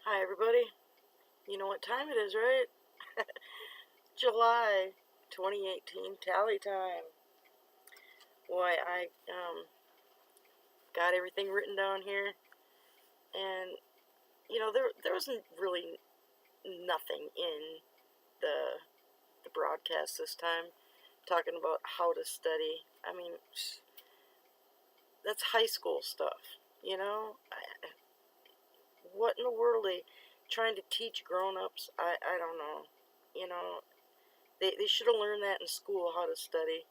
Hi, everybody. You know what time it is, right? July 2018, tally time. Boy, I got everything written down here, and there wasn't really nothing in the the broadcast this time talking about how to study. I mean, that's high school stuff. What in the world are they trying to teach grown-ups? I don't know. You know, they should have learned that in school, how to study.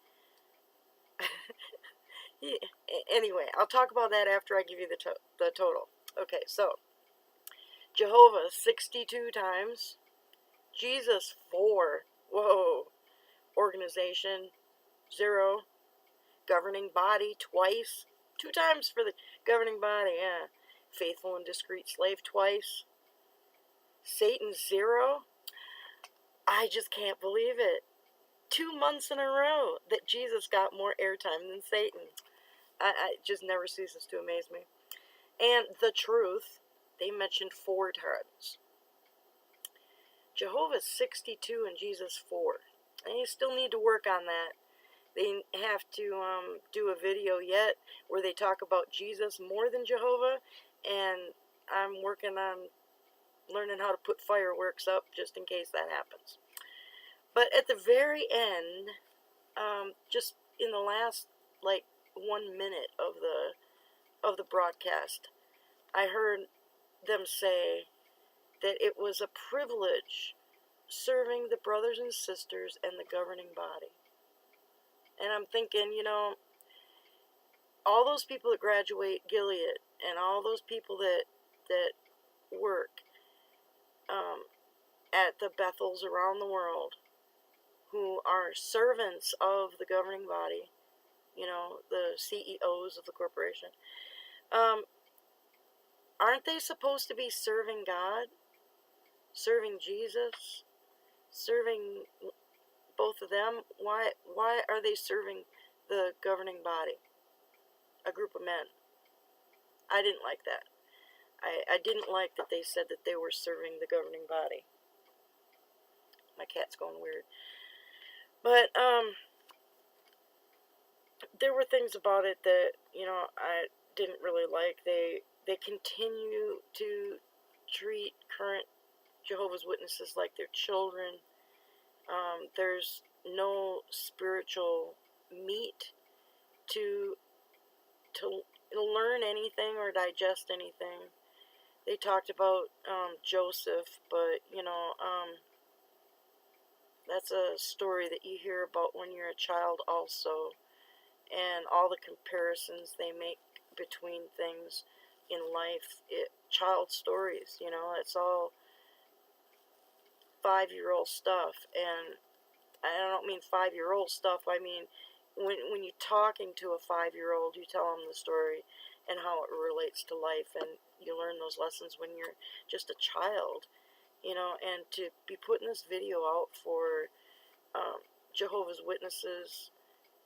Yeah, anyway, I'll talk about that after I give you the total. Okay, so Jehovah 62 times, Jesus 4, whoa, organization 0, governing body twice, 2 times for the governing body, yeah, faithful and discreet slave twice, Satan 0. I just can't believe it. 2 months in a row that Jesus got more airtime than Satan. It just never ceases to amaze me. And the truth, they mentioned 4 times. Jehovah's 62 and Jesus 4. They still need to work on that. They have to do a video yet where they talk about Jesus more than Jehovah, and I'm working on learning how to put fireworks up just in case that happens. But at the very end, just in the last 1 minute of the broadcast, I heard them say that it was a privilege serving the brothers and sisters and the governing body. And I'm thinking, all those people that graduate Gilead and all those people that work at the Bethels around the world who are servants of the governing body, the CEOs of the corporation, aren't they supposed to be serving God, serving Jesus, serving both of them? Why are they serving the governing body, a group of men? I didn't like that. I didn't like that they said that they were serving the governing body. My cat's going weird. But there were things about it that I didn't really like. They continue to treat current Jehovah's Witnesses like they're children. There's no spiritual meat to learn anything or digest anything. They talked about Joseph, but that's a story that you hear about when you're a child also, and all the comparisons they make between things in life. Child stories, it's all 5-year-old stuff, and I don't mean 5-year-old stuff. I mean when you're talking to a 5-year-old, you tell them the story and how it relates to life, and you learn those lessons when you're just a child, and to be putting this video out for Jehovah's Witnesses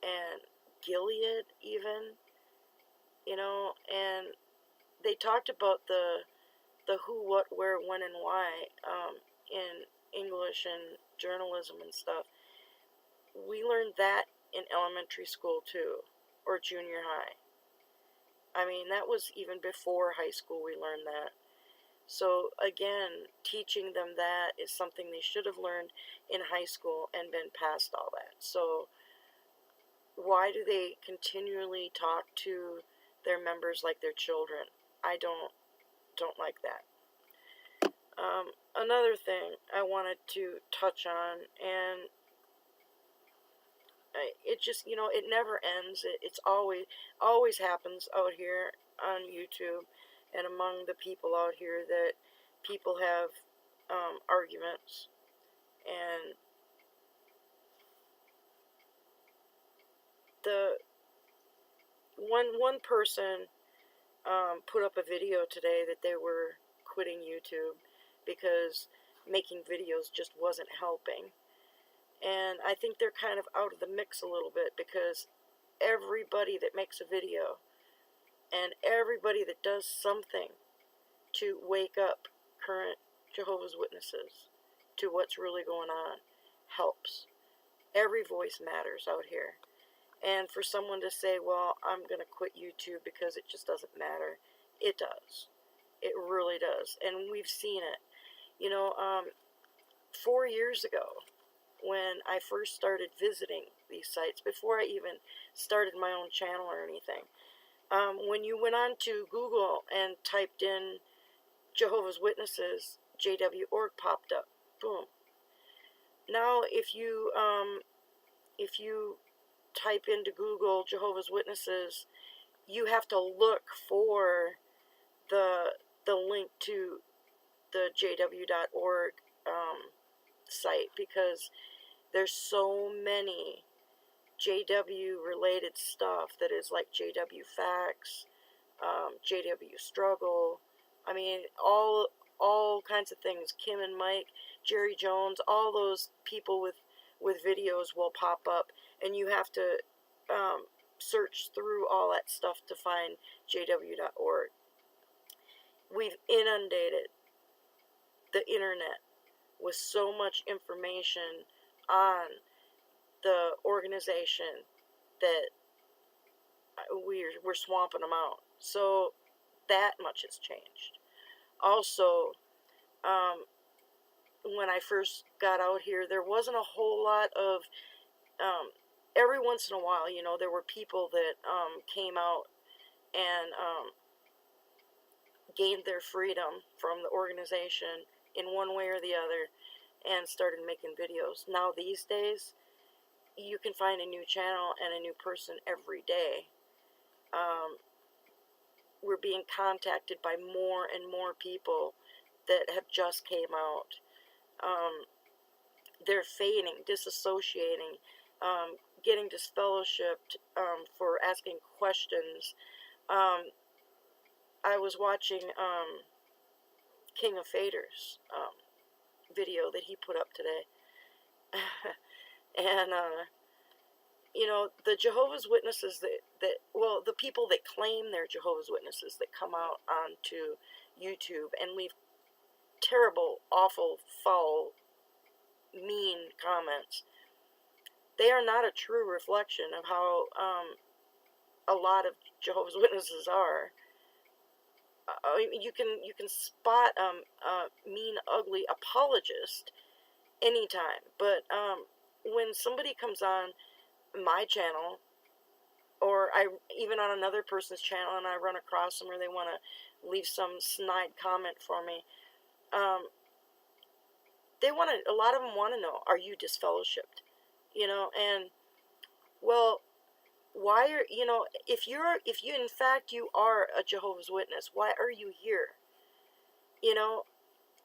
and Gilead even, and they talked about the who, what, where, when, and why in English and journalism and stuff. We learned that in elementary school too, or junior high. I mean, that was even before high school we learned that. So again, teaching them that is something they should have learned in high school and been past all that. So why do they continually talk to their members like they're children? I don't like that. Another thing I wanted to touch on, and it just, it never ends. It's always happens out here on YouTube and among the people out here, that people have arguments, and the one person put up a video today that they were quitting YouTube because making videos just wasn't helping. And I think they're kind of out of the mix a little bit, because everybody that makes a video and everybody that does something to wake up current Jehovah's Witnesses to what's really going on helps. Every voice matters out here. And for someone to say, well, I'm going to quit YouTube because it just doesn't matter, it does. It really does. And we've seen it. 4 years ago, when I first started visiting these sites, before I even started my own channel or anything, when you went on to Google and typed in Jehovah's Witnesses, JW.org popped up. Boom. Now, if you type into Google Jehovah's Witnesses, you have to look for the link to the JW.org site, because there's so many JW related stuff that is like JW Facts, JW Struggle. I mean, all kinds of things. Kim and Mike, Jerry Jones, all those people with videos will pop up, and you have to search through all that stuff to find JW.org. We've inundated the internet with so much information on the organization that we're swamping them out. So that much has changed. Also, when I first got out here, there wasn't a whole lot of, every once in a while, there were people that came out and gained their freedom from the organization in one way or the other and started making videos. Now these days, you can find a new channel and a new person every day. We're being contacted by more and more people that have just came out. They're fading, disassociating, getting disfellowshipped for asking questions. I was watching King of Faders video that he put up today. And the Jehovah's Witnesses the people that claim they're Jehovah's Witnesses that come out onto YouTube and leave terrible, awful, foul, mean comments, they are not a true reflection of how a lot of Jehovah's Witnesses are. You can spot a mean, ugly apologist anytime, but when somebody comes on my channel, or even on another person's channel, and I run across them, or they want to leave some snide comment for me, a lot of them want to know, are you disfellowshipped? And well, why are if you in fact you are a Jehovah's Witness, why are you here?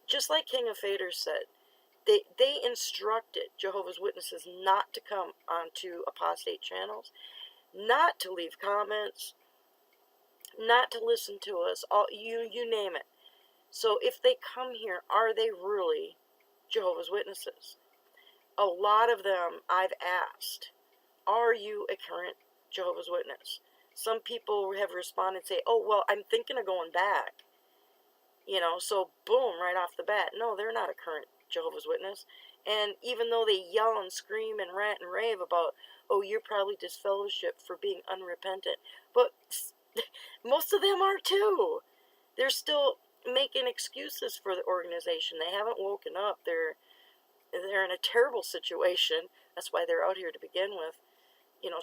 Just like King of Faders said, they instructed Jehovah's Witnesses not to come onto apostate channels, not to leave comments, not to listen to us, all you name it. So if they come here, are they really Jehovah's Witnesses? A lot of them I've asked, are you a current Jehovah's Witness? Some people have responded and say, oh, well, I'm thinking of going back. So boom, right off the bat. No, they're not a current Jehovah's Witness. And even though they yell and scream and rant and rave about, oh, you're probably disfellowshipped for being unrepentant, but most of them are too. They're still making excuses for the organization. They haven't woken up. They're in a terrible situation. That's why they're out here to begin with,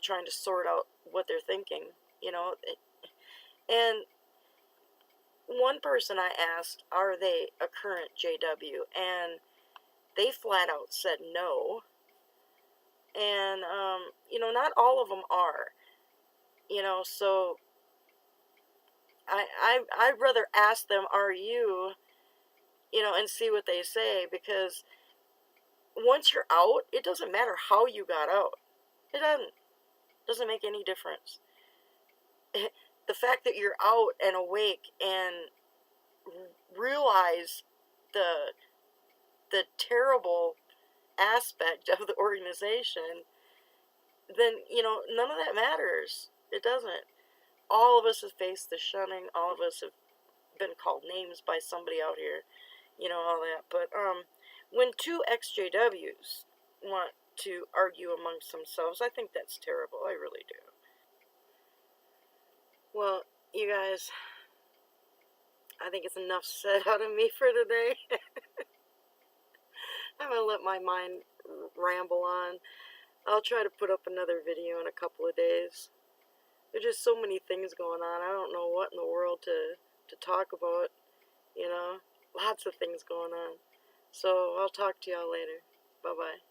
trying to sort out what they're thinking, and one person I asked, are they a current JW? And they flat out said no. And, not all of them are, so I'd rather ask them, are you, and see what they say, because once you're out, it doesn't matter how you got out. It doesn't make any difference. The fact that you're out and awake and realize the terrible aspect of the organization, then, none of that matters. It doesn't. All of us have faced the shunning. All of us have been called names by somebody out here. you know, all that. But when two XJWs want to argue amongst themselves, I think that's terrible. I really do. Well, you guys, I think it's enough said out of me for today. I'm gonna let my mind ramble on. I'll try to put up another video in a couple of days. There's just so many things going on. I don't know what in the world to talk about, you know. Lots of things going on. So I'll talk to y'all later. Bye-bye.